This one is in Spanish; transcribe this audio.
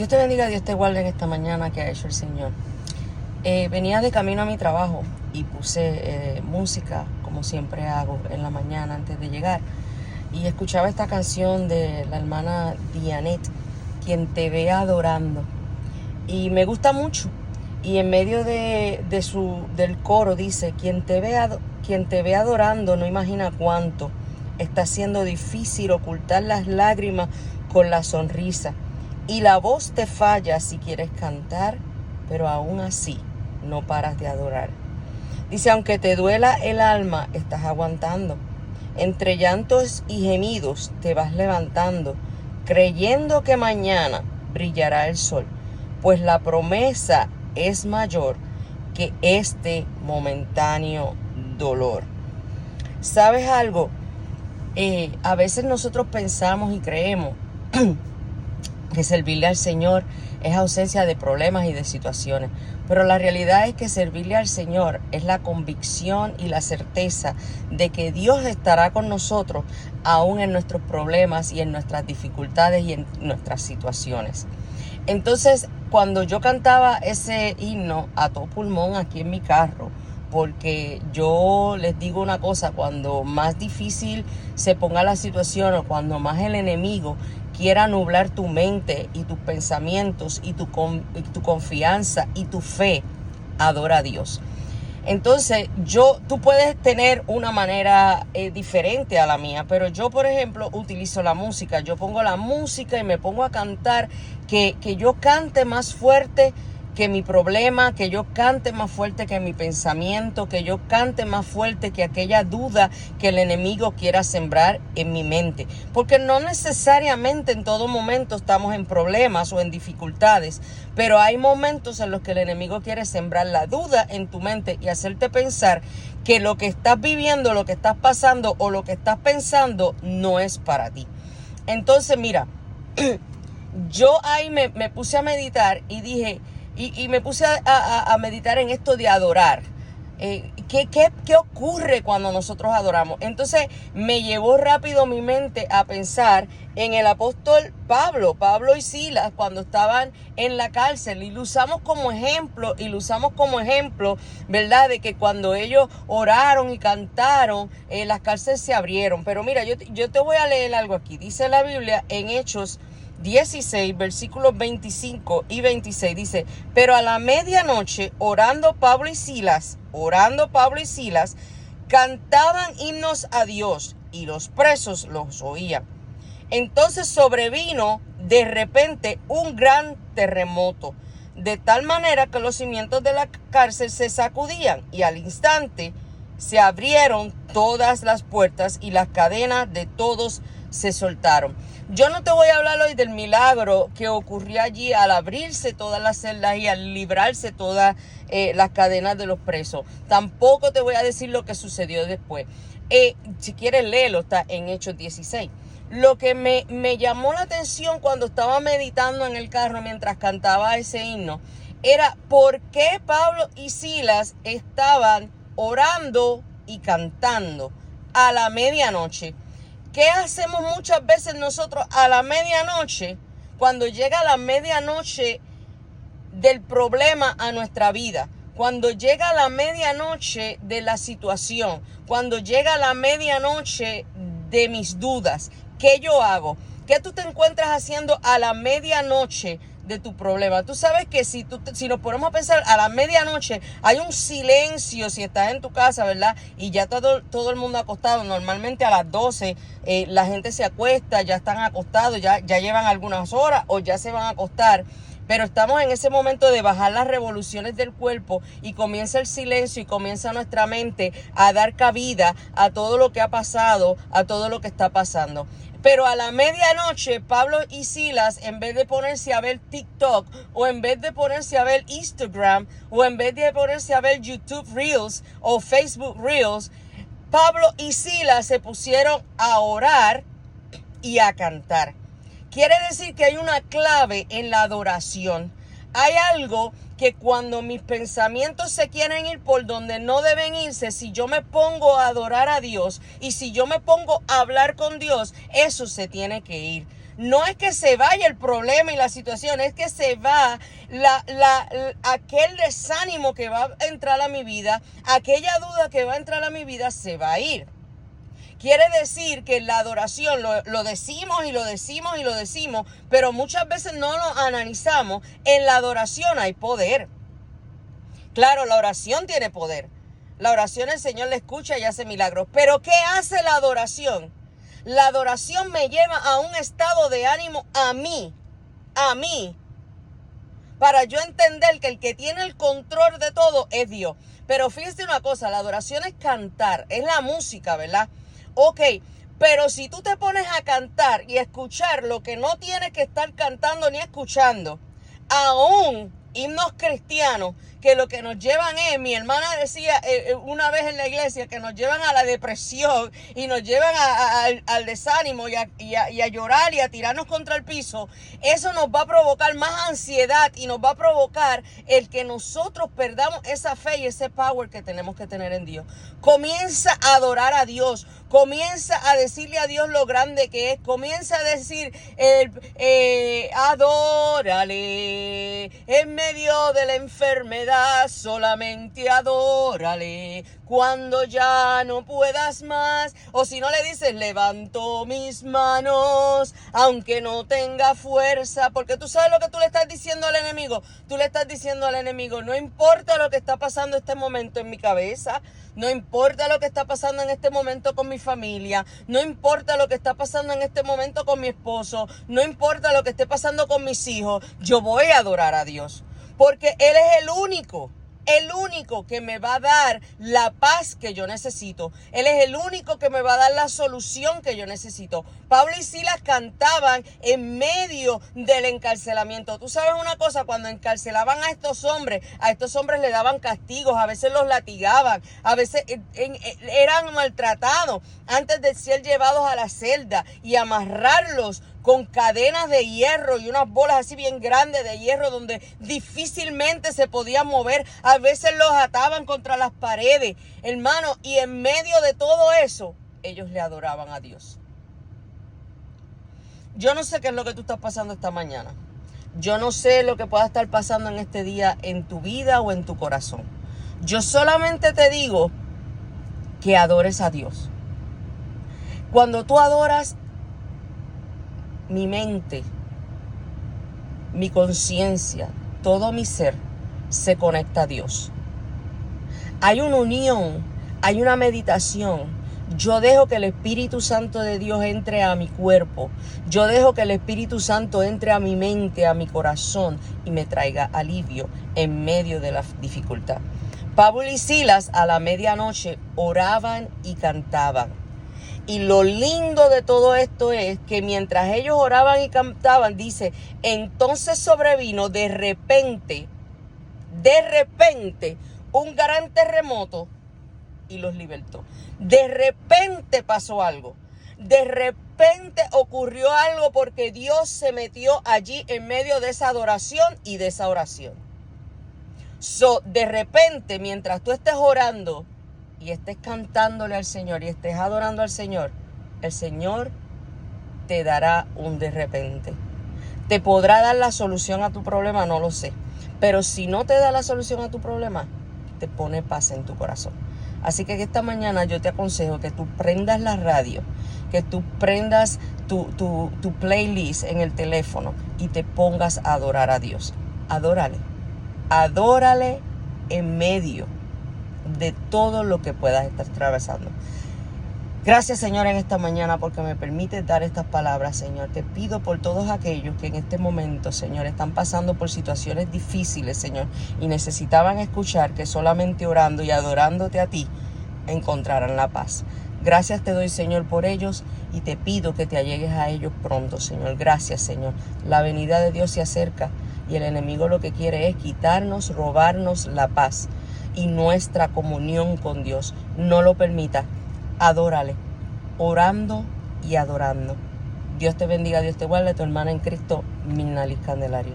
Dios te bendiga, Dios te guarde en esta mañana que ha hecho el Señor. Venía de camino a mi trabajo y puse música, como siempre hago en la mañana antes de llegar. Y escuchaba esta canción de la hermana Dianet, Quien te ve adorando. Y me gusta mucho. Y en medio del coro dice, quien te ve adorando no imagina cuánto. Está siendo difícil ocultar las lágrimas con la sonrisa. Y la voz te falla si quieres cantar, pero aún así no paras de adorar. Dice, aunque te duela el alma, estás aguantando. Entre llantos y gemidos te vas levantando, creyendo que mañana brillará el sol, pues la promesa es mayor que este momentáneo dolor. ¿Sabes algo? A veces nosotros pensamos y creemos que servirle al Señor es ausencia de problemas y de situaciones. Pero la realidad es que servirle al Señor es la convicción y la certeza de que Dios estará con nosotros aún en nuestros problemas y en nuestras dificultades y en nuestras situaciones. Entonces, cuando yo cantaba ese himno a todo pulmón aquí en mi carro, porque yo les digo una cosa, cuando más difícil se ponga la situación o cuando más el enemigo quiera nublar tu mente y tus pensamientos y tu confianza y tu fe, adora a Dios. Entonces, tú puedes tener una manera diferente a la mía, pero yo, por ejemplo, utilizo la música. Yo pongo la música y me pongo a cantar, que yo cante más fuerte que mi problema, que yo cante más fuerte que mi pensamiento, que yo cante más fuerte que aquella duda que el enemigo quiera sembrar en mi mente. Porque no necesariamente en todo momento estamos en problemas o en dificultades, pero hay momentos en los que el enemigo quiere sembrar la duda en tu mente y hacerte pensar que lo que estás viviendo, lo que estás pasando o lo que estás pensando no es para ti. Entonces, mira, yo ahí me puse a meditar y dije... Y me puse a meditar en esto de adorar. ¿Qué ocurre cuando nosotros adoramos? Entonces me llevó rápido mi mente a pensar en el apóstol Pablo y Silas cuando estaban en la cárcel. Y lo usamos como ejemplo, ¿verdad? De que cuando ellos oraron y cantaron, las cárceles se abrieron. Pero mira, yo te voy a leer algo aquí. Dice la Biblia en Hechos 16, versículos 25 y 26, dice, pero a la medianoche, orando Pablo y Silas, cantaban himnos a Dios y los presos los oían. Entonces sobrevino de repente un gran terremoto, de tal manera que los cimientos de la cárcel se sacudían y al instante se abrieron todas las puertas y las cadenas de todos se soltaron. Yo no te voy a hablar hoy del milagro que ocurrió allí al abrirse todas las celdas y al librarse todas las cadenas de los presos. Tampoco te voy a decir lo que sucedió después. Si quieres léelo, está en Hechos 16. Lo que me llamó la atención cuando estaba meditando en el carro mientras cantaba ese himno era por qué Pablo y Silas estaban orando y cantando a la medianoche. ¿Qué hacemos muchas veces nosotros a la medianoche? Cuando llega la medianoche del problema a nuestra vida, cuando llega la medianoche de la situación, cuando llega la medianoche de mis dudas, ¿qué yo hago? ¿Qué tú te encuentras haciendo a la medianoche de tu problema? Tú sabes que si nos ponemos a pensar a la medianoche, hay un silencio si estás en tu casa, ¿verdad? Y ya todo el mundo acostado. Normalmente a las 12 la gente se acuesta, ya están acostados, ya llevan algunas horas o ya se van a acostar. Pero estamos en ese momento de bajar las revoluciones del cuerpo y comienza el silencio y comienza nuestra mente a dar cabida a todo lo que ha pasado, a todo lo que está pasando. Pero a la medianoche, Pablo y Silas, en vez de ponerse a ver TikTok, o en vez de ponerse a ver Instagram, o en vez de ponerse a ver YouTube Reels o Facebook Reels, Pablo y Silas se pusieron a orar y a cantar. Quiere decir que hay una clave en la adoración. Hay algo que cuando mis pensamientos se quieren ir por donde no deben irse, si yo me pongo a adorar a Dios y si yo me pongo a hablar con Dios, eso se tiene que ir. No es que se vaya el problema y la situación, es que se va aquel desánimo que va a entrar a mi vida, aquella duda que va a entrar a mi vida se va a ir. Quiere decir que la adoración lo decimos y lo decimos y lo decimos, pero muchas veces no lo analizamos. En la adoración hay poder. Claro, la oración tiene poder. La oración el Señor le escucha y hace milagros. Pero ¿qué hace la adoración? La adoración me lleva a un estado de ánimo a mí, para yo entender que el que tiene el control de todo es Dios. Pero fíjense una cosa, la adoración es cantar, es la música, ¿verdad? Ok, pero si tú te pones a cantar y a escuchar lo que no tienes que estar cantando ni escuchando, aún himnos cristianos que lo que nos llevan es, mi hermana decía una vez en la iglesia, que nos llevan a la depresión y nos llevan al desánimo y a llorar y a tirarnos contra el piso. Eso nos va a provocar más ansiedad y nos va a provocar el que nosotros perdamos esa fe y ese power que tenemos que tener en Dios. Comienza a adorar a Dios, comienza a decirle a Dios lo grande que es, comienza a decir, adórale en medio de la enfermedad, solamente adórale cuando ya no puedas más. O si no le dices, levanto mis manos aunque no tenga fuerza, porque tú sabes lo que tú le estás diciendo al enemigo. Tú le estás diciendo al enemigo, no importa lo que está pasando en este momento en mi cabeza, no importa lo que está pasando en este momento con mi familia, no importa lo que está pasando en este momento con mi esposo, no importa lo que esté pasando con mis hijos, yo voy a adorar a Dios. Porque Él es el único que me va a dar la paz que yo necesito. Él es el único que me va a dar la solución que yo necesito. Pablo y Silas cantaban en medio del encarcelamiento. Tú sabes una cosa, cuando encarcelaban a estos hombres le daban castigos, a veces los latigaban, a veces eran maltratados antes de ser llevados a la celda y amarrarlos con cadenas de hierro y unas bolas así bien grandes de hierro donde difícilmente se podían mover. A veces los ataban contra las paredes, hermano, y en medio de todo eso, ellos le adoraban a Dios. Yo no sé qué es lo que tú estás pasando esta mañana. Yo no sé lo que pueda estar pasando en este día en tu vida o en tu corazón. Yo solamente te digo que adores a Dios. Cuando tú adoras, mi mente, mi conciencia, todo mi ser se conecta a Dios. Hay una unión, hay una meditación. Yo dejo que el Espíritu Santo de Dios entre a mi cuerpo. Yo dejo que el Espíritu Santo entre a mi mente, a mi corazón y me traiga alivio en medio de la dificultad. Pablo y Silas a la medianoche oraban y cantaban. Y lo lindo de todo esto es que mientras ellos oraban y cantaban, dice, entonces sobrevino de repente, un gran terremoto y los libertó. De repente pasó algo. De repente ocurrió algo porque Dios se metió allí en medio de esa adoración y de esa oración. De repente, mientras tú estés orando y estés cantándole al Señor y estés adorando al Señor, el Señor te dará un de repente. ¿Te podrá dar la solución a tu problema? No lo sé. Pero si no te da la solución a tu problema, te pone paz en tu corazón. Así que esta mañana yo te aconsejo que tú prendas la radio, que tú prendas tu playlist en el teléfono y te pongas a adorar a Dios. Adórale. Adórale en medio de todo lo que puedas estar atravesando. Gracias, Señor, en esta mañana porque me permites dar estas palabras, Señor. Te pido por todos aquellos que en este momento, Señor, están pasando por situaciones difíciles, Señor, y necesitaban escuchar que solamente orando y adorándote a ti encontrarán la paz. Gracias te doy, Señor, por ellos y te pido que te allegues a ellos pronto, Señor. Gracias, Señor. La venida de Dios se acerca y el enemigo lo que quiere es quitarnos, robarnos la paz y nuestra comunión con Dios. No lo permita. Adórale, orando y adorando. Dios te bendiga, Dios te guarde. Tu hermana en Cristo, Mirna Liz Candelario.